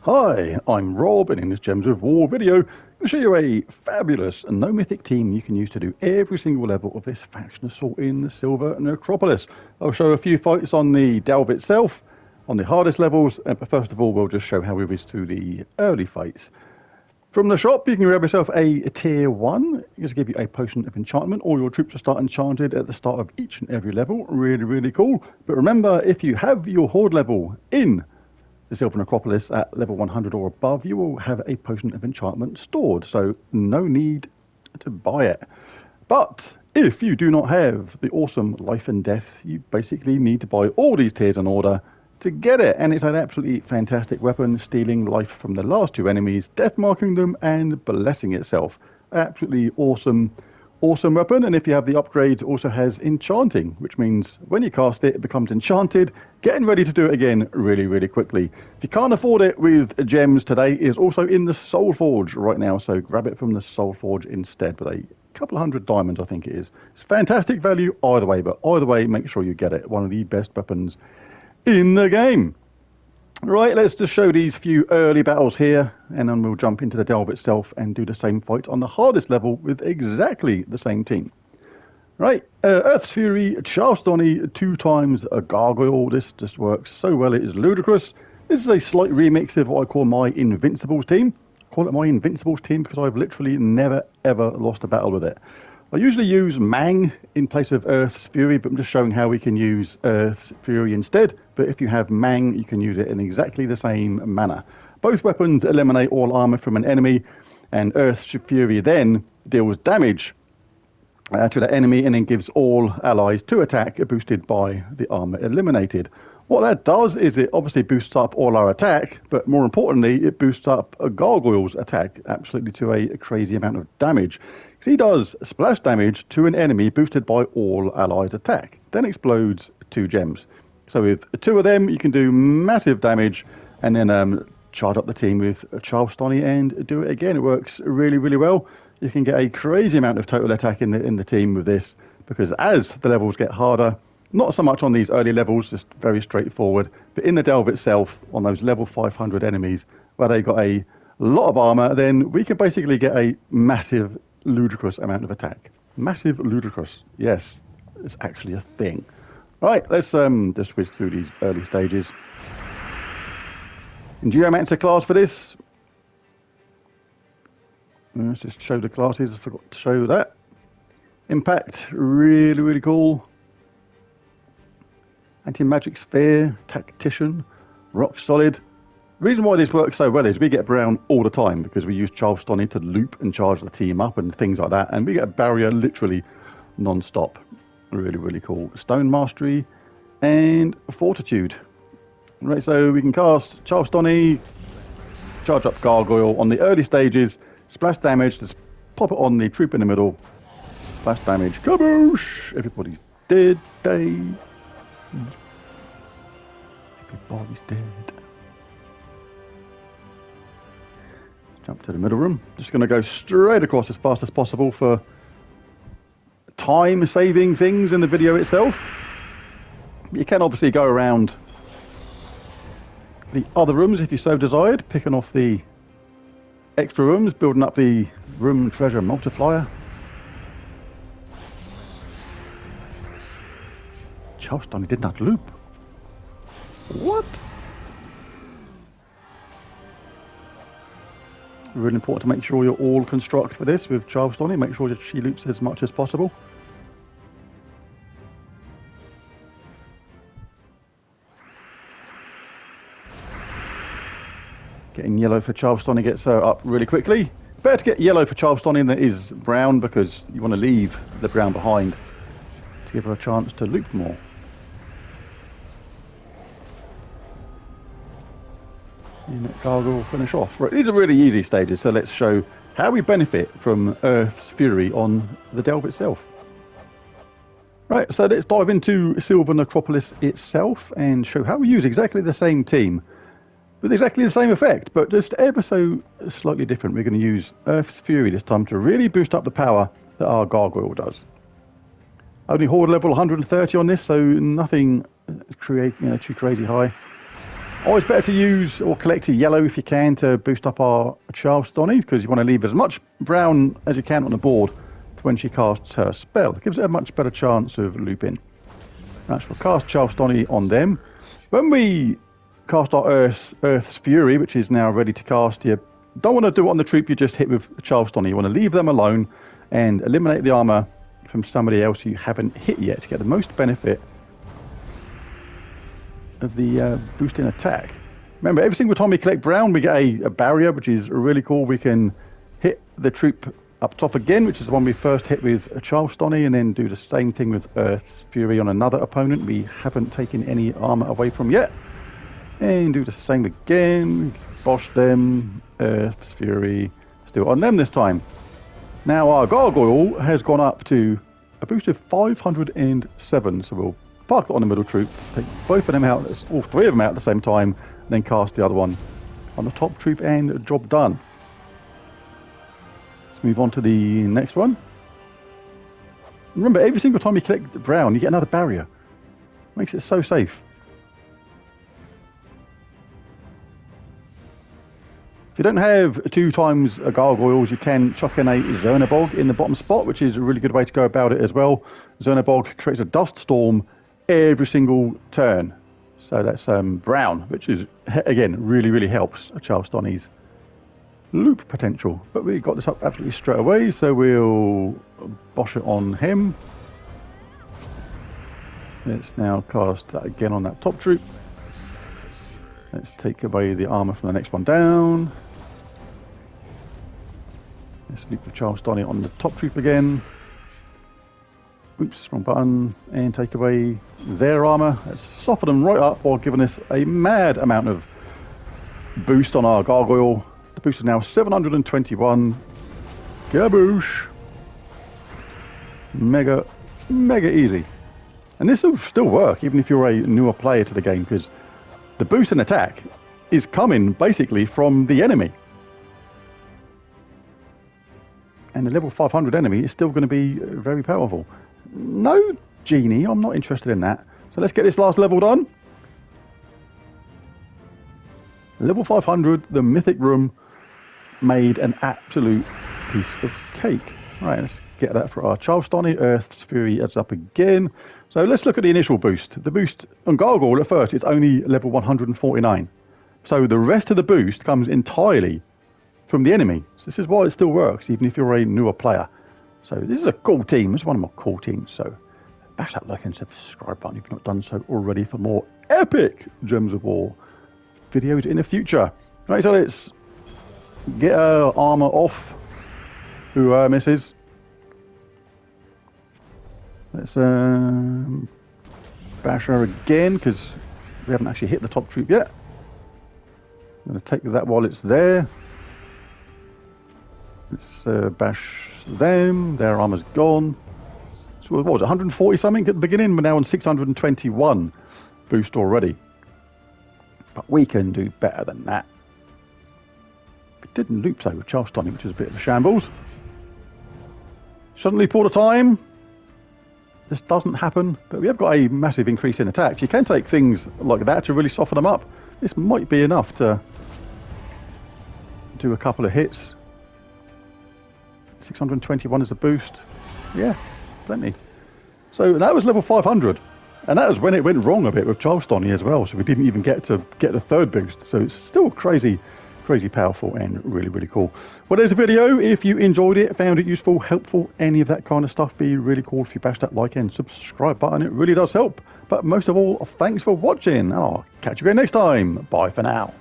Hi, I'm Rob, and in this Gems of War video, I'm going to show you a fabulous no mythic team you can use to do every single level of this faction assault in the Silver Necropolis. I'll show a few fights on the delve itself, on the hardest levels, but first of all we'll just show how we whiz through the early fights. From the shop, you can grab yourself a tier 1. Just give you a potion of enchantment. All your troops will start enchanted at the start of each and every level. Really cool. But remember, if you have your horde level in the Silver Necropolis at level 100 or above, you will have a potion of enchantment stored, so no need to buy it. But if you do not have the awesome life and death, you basically need to buy all these tiers in order to get it, and it's an absolutely fantastic weapon, stealing life from the last two enemies, death marking them and blessing itself. Absolutely awesome weapon. And if you have the upgrade, it also has enchanting, which means when you cast it, it becomes enchanted, getting ready to do it again really quickly. If you can't afford it with gems, today is also in the Soul Forge right now, so grab it from the Soul Forge instead with a couple of 100 diamonds, I think it is. It's fantastic value either way, but either way, make sure you get it. One of the best weapons in the game. Right, let's just show these few early battles here, and then we'll jump into the delve itself and do the same fight on the hardest level with exactly the same team. Right, Earth's Fury, Charlestoni, 2 times a gargoyle. This just works so well, it is ludicrous. This is a slight remix of what I call my Invincibles team. I call it my Invincibles team because I've literally never ever lost a battle with it. I usually use Mang in place of Earth's Fury, but I'm just showing how we can use Earth's Fury instead. But if you have Mang, you can use it in exactly the same manner. Both weapons eliminate all armor from an enemy, and Earth's Fury then deals damage to the enemy and then gives all allies 2 attack boosted by the armor eliminated. What that does is it obviously boosts up all our attack, but more importantly, it boosts up a gargoyle's attack absolutely to a crazy amount of damage. So he does splash damage to an enemy boosted by all allies attack, then explodes 2 gems. So with 2 of them, you can do massive damage and then charge up the team with Charlestoni and do it again. It works really well. You can get a crazy amount of total attack in the team with this, because as the levels get harder, not so much on these early levels, just very straightforward, but in the delve itself, on those level 500 enemies, where they've got a lot of armor, then we can basically get a massive, ludicrous amount of attack. Massive, ludicrous. Yes, it's actually a thing. Right, let's just whiz through these early stages. In Geomancer class for this, let's just show the classes. I forgot to show that. Impact, really cool. Anti-magic sphere, tactician, rock solid. The reason why this works so well is we get brown all the time because we use Charlestoni to loop and charge the team up and things like that, and we get a barrier literally non-stop. Really cool. Stone mastery and fortitude. Right, so we can cast Charlestoni, charge up gargoyle on the early stages, splash damage, just pop it on the troop in the middle, splash damage, kaboosh! Everybody's dead, Everybody's dead. Jump to the middle room. Just going to go straight across as fast as possible for time saving things in the video itself. You can obviously go around the other rooms if you so desired, picking off the extra rooms, building up the room treasure multiplier. Charlestoni did not loop. What? Really important to make sure you're all construct for this with Charlestoni. Make sure that she loops as much as possible. Getting yellow for Charlestoni gets her up really quickly. Better to get yellow for Charlestoni than it is brown, because you want to leave the brown behind to give her a chance to loop more. Unit gargoyle finish off. Right, these are really easy stages, so let's show how we benefit from Earth's Fury on the delve itself. Right, so let's dive into Silver Necropolis itself and show how we use exactly the same team with exactly the same effect, but just ever so slightly different. We're going to use Earth's Fury this time to really boost up the power that our gargoyle does. Only horde level 130 on this, so nothing too crazy high. Always better to use or collect a yellow if you can to boost up our Charlestonny, because you want to leave as much brown as you can on the board when she casts her spell. It gives it a much better chance of looping. That's, we'll cast Charlestonny on them. When we cast our Earth's Fury, which is now ready to cast, you don't want to do it on the troop you just hit with Charlestonny. You want to leave them alone and eliminate the armor from somebody else you haven't hit yet to get the most benefit of the boosting attack. Remember, every single time we collect brown, we get a barrier, which is really cool. We can hit the troop up top again, which is the one we first hit with a Charlestonny, and then do the same thing with Earth's Fury on another opponent we haven't taken any armor away from yet. And do the same again, bosh them, Earth's Fury, still on them this time. Now our Gargoyle has gone up to a boost of 507, so we'll park it on the middle troop, take both of them out, all three of them out at the same time, then cast the other one on the top troop, and job done. Let's move on to the next one. Remember, every single time you collect brown, you get another barrier. Makes it so safe. If you don't have 2 times gargoyles, you can chuck in a Zernabog in the bottom spot, which is a really good way to go about it as well. Zernabog creates a dust storm every single turn. So that's brown, which is, again, really helps Charlestonny's loop potential. But we got this up absolutely straight away, so we'll bosh it on him. Let's now cast that again on that top troop. Let's take away the armor from the next one down. Let's loop the Charlestonny on the top troop again. Oops, wrong button. And take away their armor. Let's soften them right up while giving us a mad amount of boost on our Gargoyle. The boost is now 721. Gaboosh. Mega easy. And this will still work even if you're a newer player to the game, because the boost and attack is coming basically from the enemy. And the level 500 enemy is still going to be very powerful. No genie, I'm not interested in that. So let's get this last level done. Level 500, the Mythic Room made an absolute piece of cake. Right, let's get that for our Charlestonny. Earth's Fury adds up again. So let's look at the initial boost. The boost on Gargoyle at first is only level 149. So the rest of the boost comes entirely from the enemy. So this is why it still works, even if you're a newer player. So this is a cool team. It's one of my cool teams. So bash that like and subscribe button if you've not done so already for more epic Gems of War videos in the future. Right, so let's get our armor off. Who misses? Let's bash her again, because we haven't actually hit the top troop yet. I'm going to take that while it's there. Let's bash them. Their armor's gone. So what was it, 140 something at the beginning? We're now on 621 boost already. But we can do better than that. We didn't loop so with Charlestonny, which is a bit of a shambles. Suddenly pull the time. This doesn't happen, but we have got a massive increase in attacks. You can take things like that to really soften them up. This might be enough to do a couple of hits. 621 is a boost. Yeah, plenty. So that was level 500. And that was when it went wrong a bit with Charlestonny as well. So we didn't even get to get the third boost. So it's still crazy powerful and really cool. Well, there's a video. If you enjoyed it, found it useful, helpful, any of that kind of stuff, be really cool if you bash that like and subscribe button. It really does help. But most of all, thanks for watching. And I'll catch you again next time. Bye for now.